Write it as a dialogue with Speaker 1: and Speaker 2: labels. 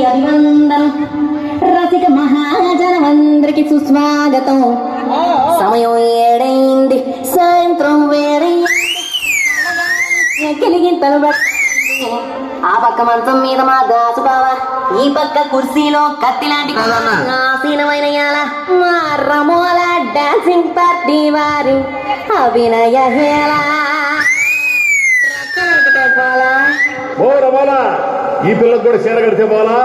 Speaker 1: అభివందనం రసిక మహాజనమందరికి సుస్వాగతం. సమయం ఏడైంది, సాయంత్రం వేడైందిగిలిగింతలు ఆ పక్క మంచం మీద మా దాసు బావ, ఈ పక్క కుర్సీలో కత్తి లాంటి ఆసీనమైన మా రమోల డాన్సింగ్ పార్టీ వారి అభినయ హేళ.
Speaker 2: ఈ పిల్లలకు కూడా చీర కడితే పోలా.